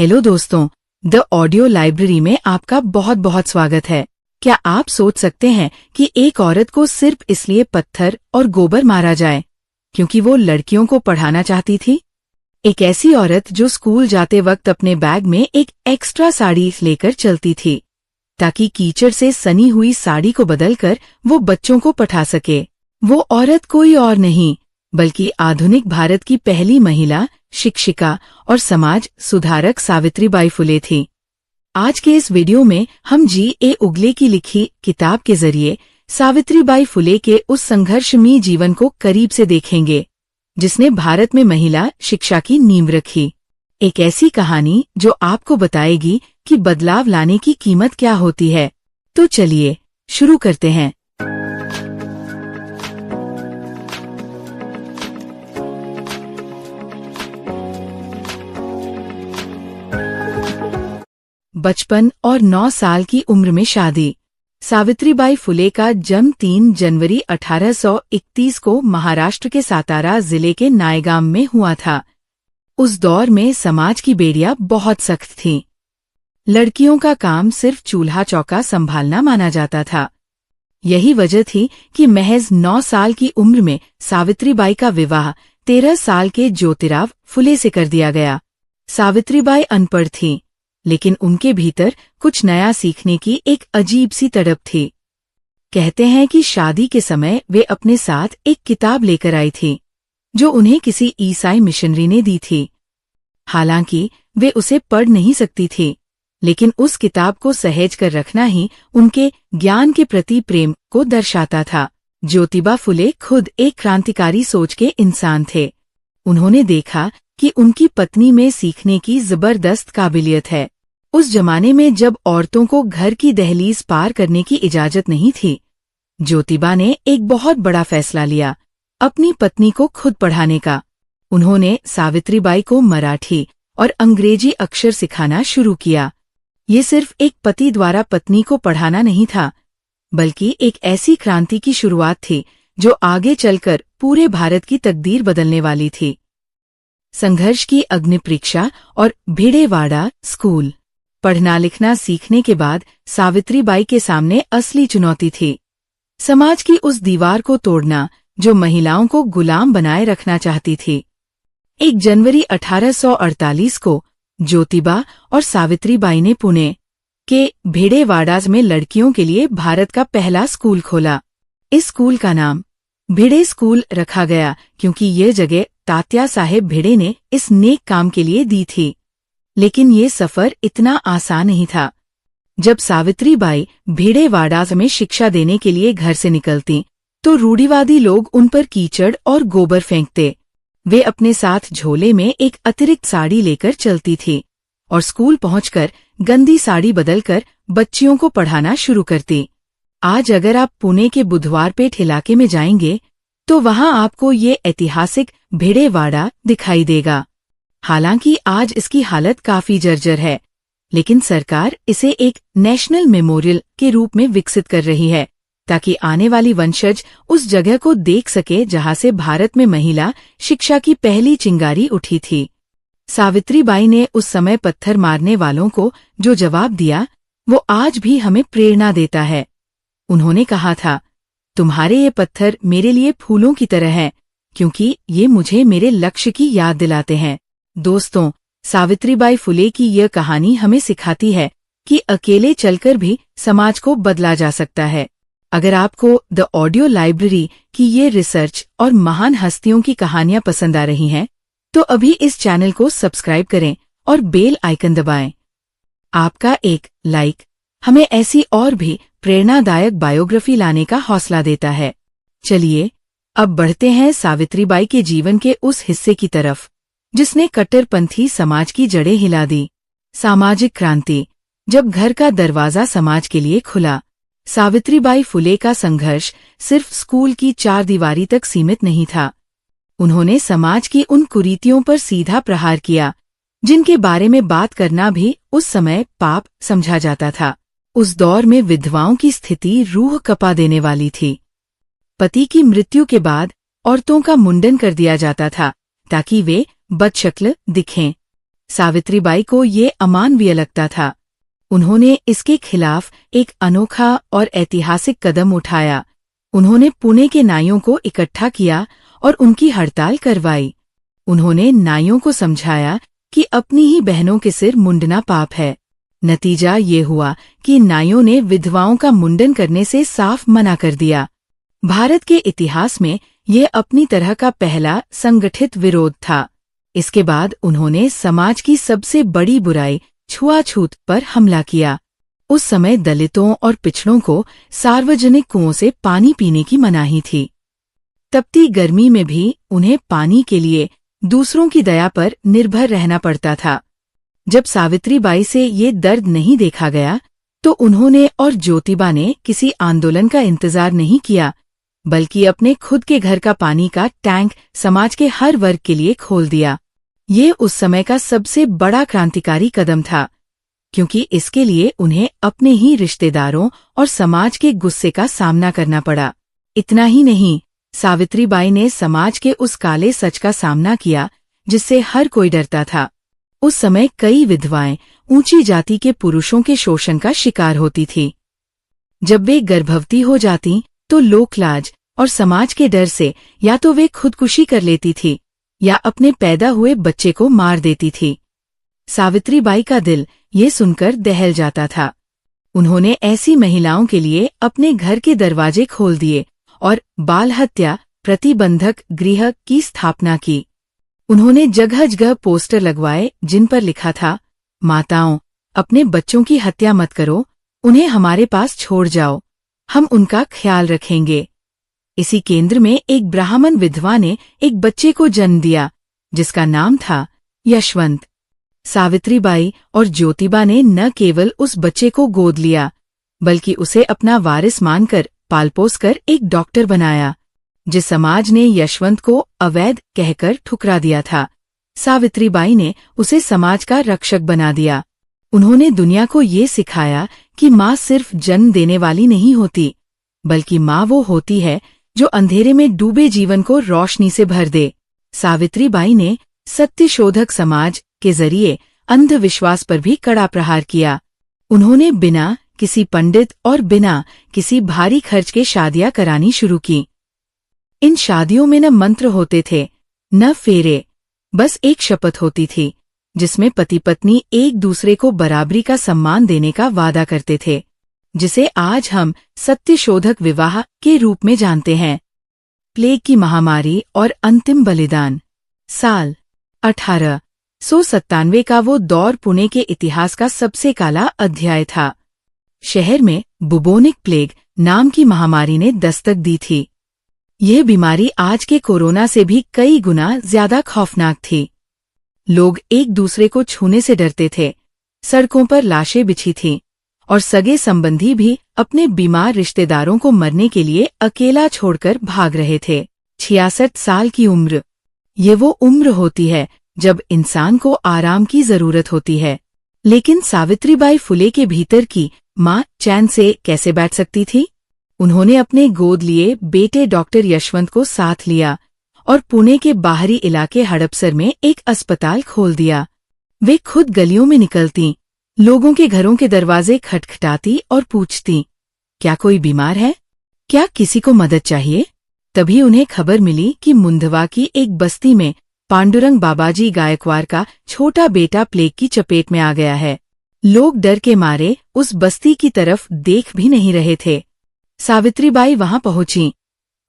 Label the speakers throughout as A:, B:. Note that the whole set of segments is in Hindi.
A: हेलो दोस्तों, द ऑडियो लाइब्रेरी में आपका बहुत बहुत स्वागत है। क्या आप सोच सकते हैं कि एक औरत को सिर्फ इसलिए पत्थर और गोबर मारा जाए क्योंकि वो लड़कियों को पढ़ाना चाहती थी? एक ऐसी औरत जो स्कूल जाते वक्त अपने बैग में एक एक्स्ट्रा साड़ी लेकर चलती थी ताकि कीचड़ से सनी हुई साड़ी को बदलकर वो बच्चों को पढ़ा सके। वो औरत कोई और नहीं बल्कि आधुनिक भारत की पहली महिला शिक्षिका और समाज सुधारक सावित्रीबाई फुले थी। आज के इस वीडियो में हम जी.ए. उगले की लिखी किताब के जरिए सावित्रीबाई फुले के उस संघर्षमयी जीवन को करीब से देखेंगे जिसने भारत में महिला शिक्षा की नींव रखी। एक ऐसी कहानी जो आपको बताएगी कि बदलाव लाने की कीमत क्या होती है। तो चलिए शुरू करते हैं। बचपन और 9 साल की उम्र में शादी। सावित्रीबाई फुले का जन्म 3 जनवरी 1831 को महाराष्ट्र के सातारा जिले के नायगाम में हुआ था। उस दौर में समाज की बेड़ियां बहुत सख्त थीं। लड़कियों का काम सिर्फ चूल्हा चौका संभालना माना जाता था। यही वजह थी कि महज 9 साल की उम्र में सावित्रीबाई का विवाह 13 साल के ज्योतिराव फुले से कर दिया गया। सावित्रीबाई अनपढ़ थीं, लेकिन उनके भीतर कुछ नया सीखने की एक अजीब सी तड़प थी। कहते हैं कि शादी के समय वे अपने साथ एक किताब लेकर आई थी जो उन्हें किसी ईसाई मिशनरी ने दी थी। हालांकि वे उसे पढ़ नहीं सकती थी, लेकिन उस किताब को सहेज कर रखना ही उनके ज्ञान के प्रति प्रेम को दर्शाता था। ज्योतिबा फुले खुद एक क्रांतिकारी सोच के इंसान थे। उन्होंने देखा कि उनकी पत्नी में सीखने की जबरदस्त काबिलियत है। उस जमाने में जब औरतों को घर की दहलीज पार करने की इजाजत नहीं थी, ज्योतिबा ने एक बहुत बड़ा फैसला लिया, अपनी पत्नी को खुद पढ़ाने का। उन्होंने सावित्रीबाई को मराठी और अंग्रेजी अक्षर सिखाना शुरू किया। ये सिर्फ एक पति द्वारा पत्नी को पढ़ाना नहीं था, बल्कि एक ऐसी क्रांति की शुरुआत थी जो आगे चलकर पूरे भारत की तकदीर बदलने वाली थी। संघर्ष की अग्निपरीक्षा और भिड़ेवाड़ा स्कूल। पढ़ना लिखना सीखने के बाद सावित्रीबाई के सामने असली चुनौती थी, समाज की उस दीवार को तोड़ना जो महिलाओं को गुलाम बनाए रखना चाहती थी। 1 जनवरी 1848 को ज्योतिबा और सावित्रीबाई ने पुणे के भिड़ेवाड़ा में लड़कियों के लिए भारत का पहला स्कूल खोला। इस स्कूल का नाम भिड़े स्कूल रखा गया क्योंकि ये जगह तात्या साहेब भिड़े ने इस नेक काम के लिए दी थी। लेकिन ये सफर इतना आसान नहीं था। जब सावित्रीबाई भिड़ेवाड़ा में शिक्षा देने के लिए घर से निकलती तो रूढ़िवादी लोग उन पर कीचड़ और गोबर फेंकते। वे अपने साथ झोले में एक अतिरिक्त साड़ी लेकर चलती थी और स्कूल पहुंचकर गंदी साड़ी बदलकर बच्चियों को पढ़ाना शुरू करती। आज अगर आप पुणे के बुधवारपेट इलाके में जाएंगे तो वहां आपको ये ऐतिहासिक भिड़ेवाड़ा दिखाई देगा। हालांकि आज इसकी हालत काफी जर्जर है, लेकिन सरकार इसे एक नेशनल मेमोरियल के रूप में विकसित कर रही है ताकि आने वाली वंशज उस जगह को देख सके जहां से भारत में महिला शिक्षा की पहली चिंगारी उठी थी। सावित्रीबाई ने उस समय पत्थर मारने वालों को जो जवाब दिया वो आज भी हमें प्रेरणा देता है। उन्होंने कहा था, तुम्हारे ये पत्थर मेरे लिए फूलों की तरह हैं क्योंकि ये मुझे मेरे लक्ष्य की याद दिलाते हैं। दोस्तों, सावित्रीबाई फुले की यह कहानी हमें सिखाती है कि अकेले चलकर भी समाज को बदला जा सकता है। अगर आपको द ऑडियो लाइब्रेरी की ये रिसर्च और महान हस्तियों की कहानियां पसंद आ रही हैं, तो अभी इस चैनल को सब्सक्राइब करें और बेल आइकन दबाएं। आपका एक लाइक हमें ऐसी और भी प्रेरणादायक बायोग्राफी लाने का हौसला देता है। चलिए अब बढ़ते हैं सावित्रीबाई के जीवन के उस हिस्से की तरफ जिसने कट्टरपंथी समाज की जड़ें हिला दी। सामाजिक क्रांति। जब घर का दरवाजा समाज के लिए खुला, सावित्रीबाई फुले का संघर्ष सिर्फ स्कूल की 4 दीवारी तक सीमित नहीं था। उन्होंने समाज की उन कुरीतियों पर सीधा प्रहार किया जिनके बारे में बात करना भी उस समय पाप समझा जाता था। उस दौर में विधवाओं की स्थिति रूह कपा देने वाली थी। पति की मृत्यु के बाद औरतों का मुंडन कर दिया जाता था ताकि वे बदशक्ल दिखें। सावित्रीबाई को ये अमानवीय लगता था। उन्होंने इसके खिलाफ एक अनोखा और ऐतिहासिक कदम उठाया। उन्होंने पुणे के नाइयों को इकट्ठा किया और उनकी हड़ताल करवाई। उन्होंने नाइयों को समझाया कि अपनी ही बहनों के सिर मुंडना पाप है। नतीजा ये हुआ कि नाइयों ने विधवाओं का मुंडन करने से साफ मना कर दिया। भारत के इतिहास में ये अपनी तरह का पहला संगठित विरोध था। इसके बाद उन्होंने समाज की सबसे बड़ी बुराई छुआछूत पर हमला किया। उस समय दलितों और पिछड़ों को सार्वजनिक कुओं से पानी पीने की मनाही थी। तपती गर्मी में भी उन्हें पानी के लिए दूसरों की दया पर निर्भर रहना पड़ता था। जब सावित्रीबाई से ये दर्द नहीं देखा गया तो उन्होंने और ज्योतिबा ने किसी आंदोलन का इंतजार नहीं किया, बल्कि अपने खुद के घर का पानी का टैंक समाज के हर वर्ग के लिए खोल दिया। ये उस समय का सबसे बड़ा क्रांतिकारी कदम था, क्योंकि इसके लिए उन्हें अपने ही रिश्तेदारों और समाज के गुस्से का सामना करना पड़ा। इतना ही नहीं, सावित्रीबाई ने समाज के उस काले सच का सामना किया जिससे हर कोई डरता था। उस समय कई विधवाएं ऊंची जाति के पुरुषों के शोषण का शिकार होती थी। जब वे गर्भवती हो जाती तो लोकलाज और समाज के डर से या तो वे खुदकुशी कर लेती थी या अपने पैदा हुए बच्चे को मार देती थी। सावित्रीबाई का दिल ये सुनकर दहल जाता था। उन्होंने ऐसी महिलाओं के लिए अपने घर के दरवाजे खोल दिए और बाल हत्या प्रतिबंधक गृह की स्थापना की। उन्होंने जगह जगह पोस्टर लगवाए जिन पर लिखा था, माताओं, अपने बच्चों की हत्या मत करो, उन्हें हमारे पास छोड़ जाओ, हम उनका ख्याल रखेंगे। इसी केंद्र में एक ब्राह्मण विधवा ने एक बच्चे को जन्म दिया जिसका नाम था यशवंत। सावित्रीबाई और ज्योतिबा ने न केवल उस बच्चे को गोद लिया, बल्कि उसे अपना वारिस मानकर पालपोस कर एक डॉक्टर बनाया। जिस समाज ने यशवंत को अवैध कहकर ठुकरा दिया था, सावित्रीबाई ने उसे समाज का रक्षक बना दिया। उन्होंने दुनिया को ये सिखाया कि माँ सिर्फ जन्म देने वाली नहीं होती, बल्कि माँ वो होती है जो अंधेरे में डूबे जीवन को रोशनी से भर दे। सावित्रीबाई ने सत्यशोधक समाज के जरिए अंधविश्वास पर भी कड़ा प्रहार किया। उन्होंने बिना किसी पंडित और बिना किसी भारी खर्च के शादियां करानी शुरू की। इन शादियों में न मंत्र होते थे, न फेरे, बस एक शपथ होती थी जिसमें पति पत्नी एक दूसरे को बराबरी का सम्मान देने का वादा करते थे, जिसे आज हम सत्यशोधक विवाह के रूप में जानते हैं। प्लेग की महामारी और अंतिम बलिदान। साल 1897 का वो दौर पुणे के इतिहास का सबसे काला अध्याय था। शहर में बुबोनिक प्लेग नाम की महामारी ने दस्तक दी थी। यह बीमारी आज के कोरोना से भी कई गुना ज्यादा खौफनाक थी। लोग एक दूसरे को छूने से डरते थे, सड़कों पर लाशें बिछी थीं और सगे संबंधी भी अपने बीमार रिश्तेदारों को मरने के लिए अकेला छोड़कर भाग रहे थे। 66 साल की उम्र, ये वो उम्र होती है जब इंसान को आराम की जरूरत होती है। लेकिन सावित्रीबाई फुले के भीतर की माँ चैन से कैसे बैठ सकती थी? उन्होंने अपने गोद लिए बेटे डॉक्टर यशवंत को साथ लिया और पुणे के बाहरी इलाके हड़पसर में एक अस्पताल खोल दिया। वे खुद गलियों में निकलती, लोगों के घरों के दरवाजे खटखटाती और पूछती, क्या कोई बीमार है? क्या किसी को मदद चाहिए? तभी उन्हें खबर मिली कि मुंदवा की एक बस्ती में पांडुरंग बाबाजी गायकवाड़ का छोटा बेटा प्लेग की चपेट में आ गया है। लोग डर के मारे उस बस्ती की तरफ देख भी नहीं रहे थे। सावित्रीबाई वहां पहुंची।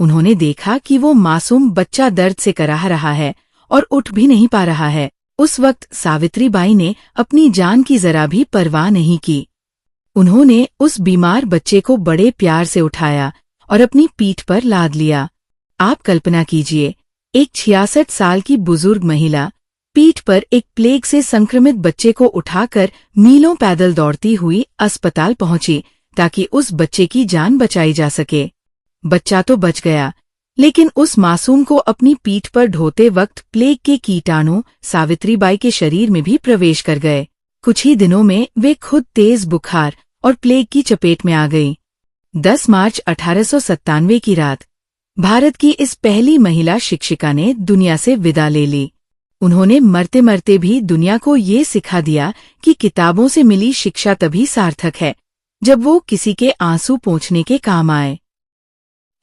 A: उन्होंने देखा कि वो मासूम बच्चा दर्द से कराह रहा है और उठ भी नहीं पा रहा है। उस वक्त सावित्रीबाई ने अपनी जान की जरा भी परवाह नहीं की। उन्होंने उस बीमार बच्चे को बड़े प्यार से उठाया और अपनी पीठ पर लाद लिया। आप कल्पना कीजिए, एक 66 साल की बुजुर्ग महिला पीठ पर एक प्लेग से संक्रमित बच्चे को उठाकर मीलों पैदल दौड़ती हुई अस्पताल पहुंची ताकि उस बच्चे की जान बचाई जा सके। बच्चा तो बच गया, लेकिन उस मासूम को अपनी पीठ पर ढोते वक्त प्लेग के कीटाणु सावित्रीबाई के शरीर में भी प्रवेश कर गए। कुछ ही दिनों में वे खुद तेज बुखार और प्लेग की चपेट में आ गई। 10 मार्च 1897 की रात भारत की इस पहली महिला शिक्षिका ने दुनिया से विदा ले ली। उन्होंने मरते मरते भी दुनिया को ये सिखा दिया कि किताबों से मिली शिक्षा तभी सार्थक है जब वो किसी के आंसू पोंछने के काम आए।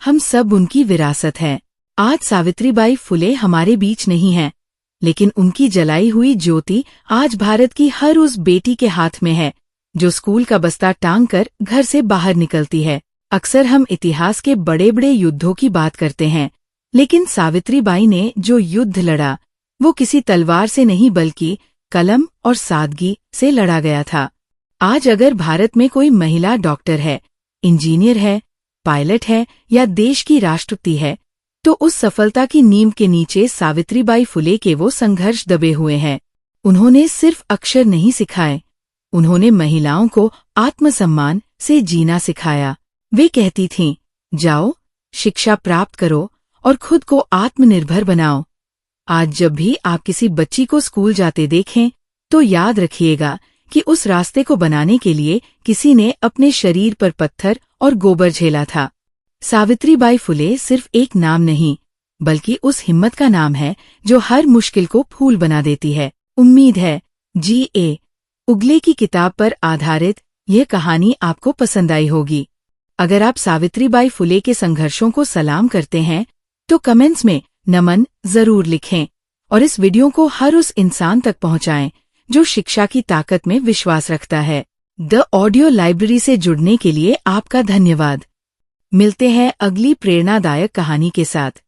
A: हम सब उनकी विरासत हैं। आज सावित्रीबाई फुले हमारे बीच नहीं हैं, लेकिन उनकी जलाई हुई ज्योति आज भारत की हर उस बेटी के हाथ में है जो स्कूल का बस्ता टांग कर घर से बाहर निकलती है। अक्सर हम इतिहास के बड़े बड़े युद्धों की बात करते हैं, लेकिन सावित्रीबाई ने जो युद्ध लड़ा वो किसी तलवार से नहीं बल्कि कलम और सादगी से लड़ा गया था। आज अगर भारत में कोई महिला डॉक्टर है, इंजीनियर है, पायलट है या देश की राष्ट्रपति है, तो उस सफलता की नींव के नीचे सावित्रीबाई फुले के वो संघर्ष दबे हुए हैं। उन्होंने सिर्फ अक्षर नहीं सिखाए, उन्होंने महिलाओं को आत्मसम्मान से जीना सिखाया। वे कहती थीं, जाओ, शिक्षा प्राप्त करो और खुद को आत्मनिर्भर बनाओ। आज जब भी आप किसी बच्ची को स्कूल जाते देखें, तो याद रखिएगा कि उस रास्ते को बनाने के लिए किसी ने अपने शरीर पर पत्थर और गोबर झेला था। सावित्रीबाई फुले सिर्फ एक नाम नहीं, बल्कि उस हिम्मत का नाम है जो हर मुश्किल को फूल बना देती है। उम्मीद है G.A. उगले की किताब पर आधारित यह कहानी आपको पसंद आई होगी। अगर आप सावित्रीबाई फुले के संघर्षों को सलाम करते हैं, तो कमेंट्स में नमन जरूर लिखें और इस वीडियो को हर उस इंसान तक पहुंचाएं जो शिक्षा की ताकत में विश्वास रखता है। द ऑडियो लाइब्रेरी से जुड़ने के लिए आपका धन्यवाद। मिलते हैं अगली प्रेरणादायक कहानी के साथ।